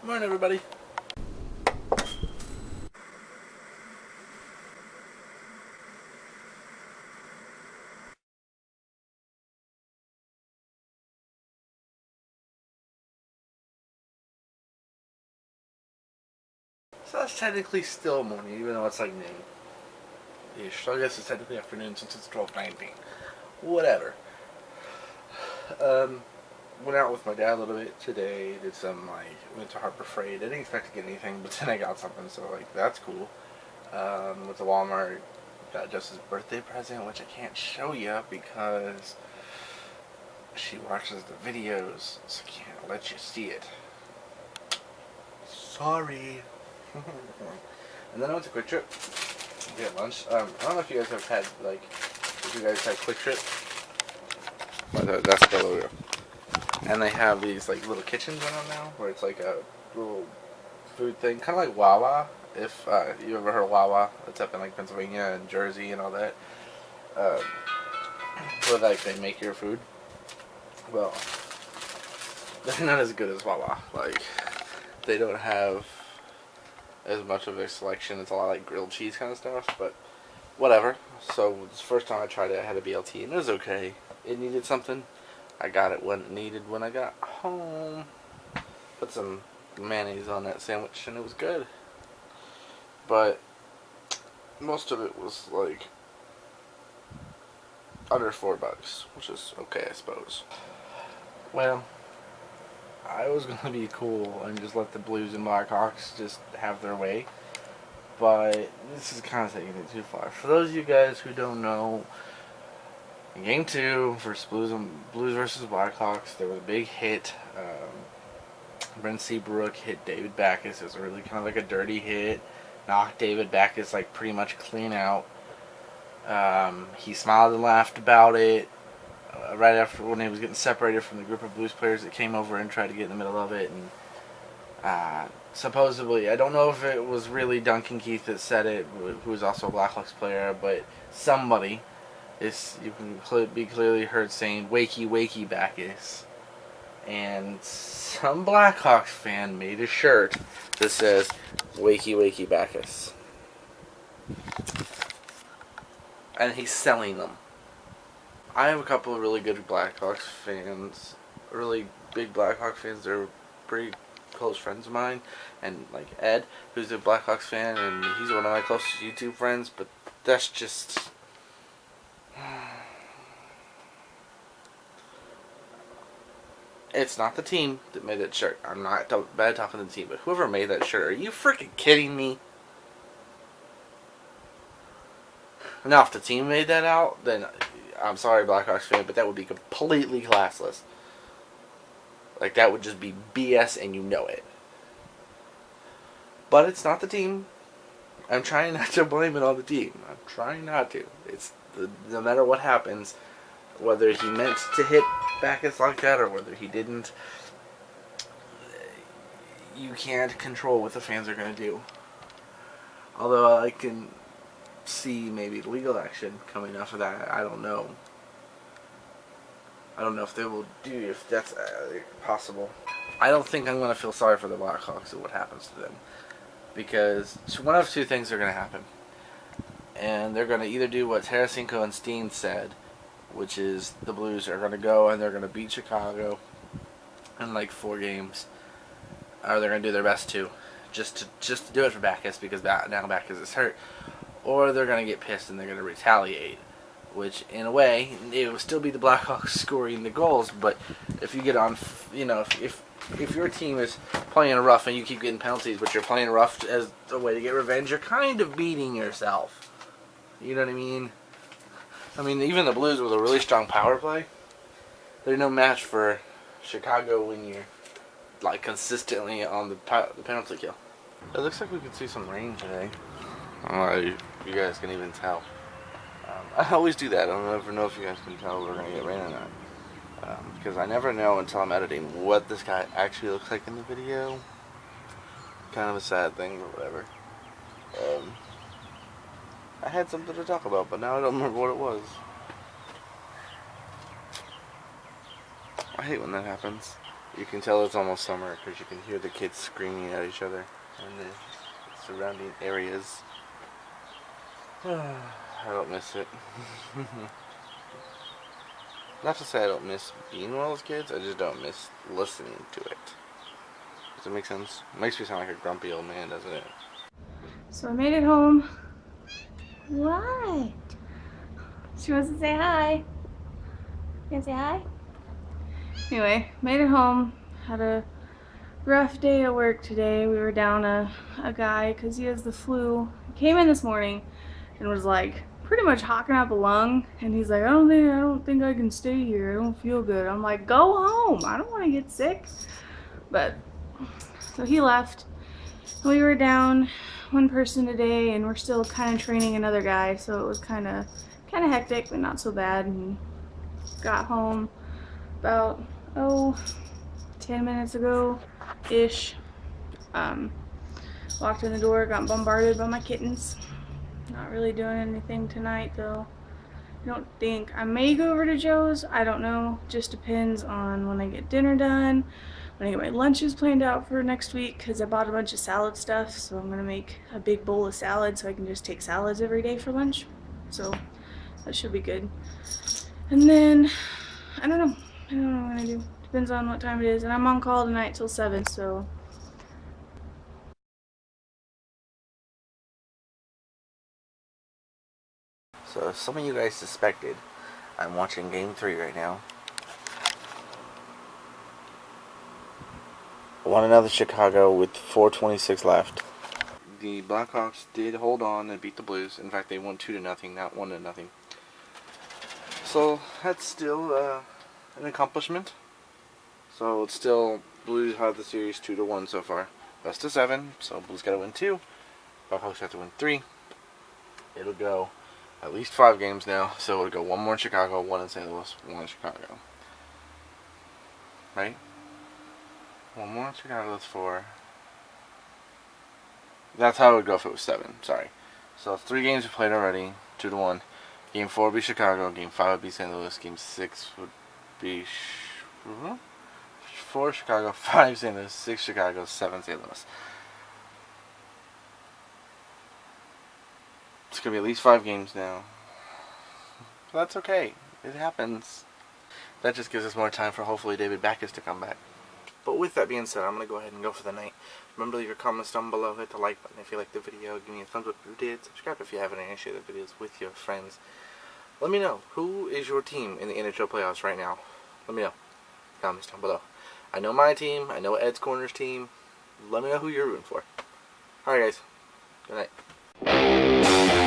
Good morning, everybody. So that's technically still morning, even though it's like noon-ish. So I guess it's technically afternoon since it's 12:19. Whatever. Went out with my dad a little bit today. Did some went to Harbor Freight. I didn't expect to get anything, but then I got something, so that's cool. Went to Walmart. Got Jess's birthday present, which I can't show you because she watches the videos, so I can't let you see it. Sorry. And then I went to Quick Trip to get lunch. I don't know if you guys have had, if you guys had Quick Trip. That's the logo. And they have these, little kitchens in them now, where it's like a little food thing, kind of like Wawa, if you ever heard of Wawa. It's up in, Pennsylvania and Jersey and all that. Where, they make your food. Well, they're not as good as Wawa. They don't have as much of a selection. It's a lot like grilled cheese kind of stuff, but whatever. So the first time I tried it, I had a BLT, and it was okay. It needed something. I got it when it needed when I got home. Put some mayonnaise on that sandwich, and it was good. But most of it was under $4, which is okay, I suppose. Well, I was going to be cool and just let the Blues and Blackhawks just have their way, but this is kind of taking it too far. For those of you guys who don't know, in Game 2 versus Blues versus Blackhawks, there was a big hit. Brent Seabrook hit David Backes. It was really kind of like a dirty hit. Knocked David Backes pretty much clean out. He smiled and laughed about it. Right after when he was getting separated from the group of Blues players that came over and tried to get in the middle of it, and supposedly, I don't know if it was really Duncan Keith that said it, who was also a Blackhawks player, but somebody you can be clearly heard saying "Wakey, wakey, Backes," and some Blackhawks fan made a shirt that says "Wakey, wakey, Backes," and he's selling them. I have a couple of really good Blackhawks fans, really big Blackhawks fans. They're pretty close friends of mine, and Ed, who's a Blackhawks fan, and he's one of my closest YouTube friends. But that's just, it's not the team that made that shirt. I'm not bad talking to the team, but whoever made that shirt, are you freaking kidding me? Now, if the team made that out, then I'm sorry, Blackhawks fan, but that would be completely classless. That would just be BS, and you know it. But it's not the team. I'm trying not to blame it on the team. I'm trying not to. It's no matter what happens, whether he meant to hit Backes like that or whether he didn't, you can't control what the fans are going to do. Although I can see maybe legal action coming off of that. I don't know. I don't know if they will if that's possible. I don't think I'm going to feel sorry for the Blackhawks and what happens to them, because one of two things are going to happen, and they're going to either do what Tarasenko and Steen said, which is the Blues are going to go and they're going to beat Chicago in 4 games, or they're going to do their best to just to do it for Backes because now Backes is hurt. Or they're going to get pissed and they're going to retaliate, which in a way it will still be the Blackhawks scoring the goals. But if you get on, if your team is playing rough and you keep getting penalties, but you're playing rough as a way to get revenge, you're kind of beating yourself. You know what I mean? I mean, even the Blues with a really strong power play, they're no match for Chicago when you're consistently on the penalty kill. It looks like we could see some rain today. I don't know if you guys can even tell. I always do that. I don't ever know if you guys can tell we're going to get rain or not. Because I never know until I'm editing what this guy actually looks like in the video. Kind of a sad thing, or whatever. I had something to talk about, but now I don't remember what it was. I hate when that happens. You can tell it's almost summer because you can hear the kids screaming at each other in the surrounding areas. I don't miss it. Not to say I don't miss being one of those kids, I just don't miss listening to it. Does that make sense? It makes me sound like a grumpy old man, doesn't it? So I made it home. What? She wants to say hi. You gonna say hi? Anyway, made it home. Had a rough day at work today. We were down a guy because he has the flu. He came in this morning and was like pretty much hocking up a lung. And he's like, I don't think I can stay here. I don't feel good. I'm like, go home. I don't want to get sick. But so he left. We were down one person today, and we're still kind of training another guy. So it was kind of hectic, but not so bad. And got home about 10 minutes ago ish. Walked in the door, got bombarded by my kittens. Not really doing anything tonight though. I don't think. I may go over to Joe's. I don't know. Just depends on when I get dinner done. When I get my lunches planned out for next week, because I bought a bunch of salad stuff. So I'm going to make a big bowl of salad so I can just take salads every day for lunch. So that should be good. And then, I don't know. I don't know what I'm going to do. Depends on what time it is. And I'm on call tonight till 7, so. So some of you guys suspected, I'm watching Game 3 right now. 1-0 Chicago with 4:26 left. The Blackhawks did hold on and beat the Blues. In fact, they won 2-0, not 1-0. So that's still an accomplishment. So it's still Blues have the series 2-1 so far. Best of 7. So Blues got to win 2. Blackhawks have to win 3. It'll go at least 5 games now. So it'll go 1 more in Chicago, 1 in St. Louis, 1 in Chicago. Right? 1 more in Chicago, that's 4. That's how it would go if it was 7. Sorry. So 3 games we played already. 2-1. Game 4 would be Chicago. Game 5 would be St. Louis. Game 6 would be 4 Chicago, 5 St. Louis, 6 Chicago, 7 St. Louis. It's going to be at least 5 games now. But that's okay. It happens. That just gives us more time for hopefully David Backus to come back. But with that being said, I'm going to go ahead and go for the night. Remember to leave your comments down below. Hit the like button if you liked the video. Give me a thumbs up if you did. Subscribe if you haven't, and share the videos with your friends. Let me know, who is your team in the NHL playoffs right now? Let me know. Comments down below. I know my team. I know Ed's Corner's team. Let me know who you're rooting for. Alright guys. Good night.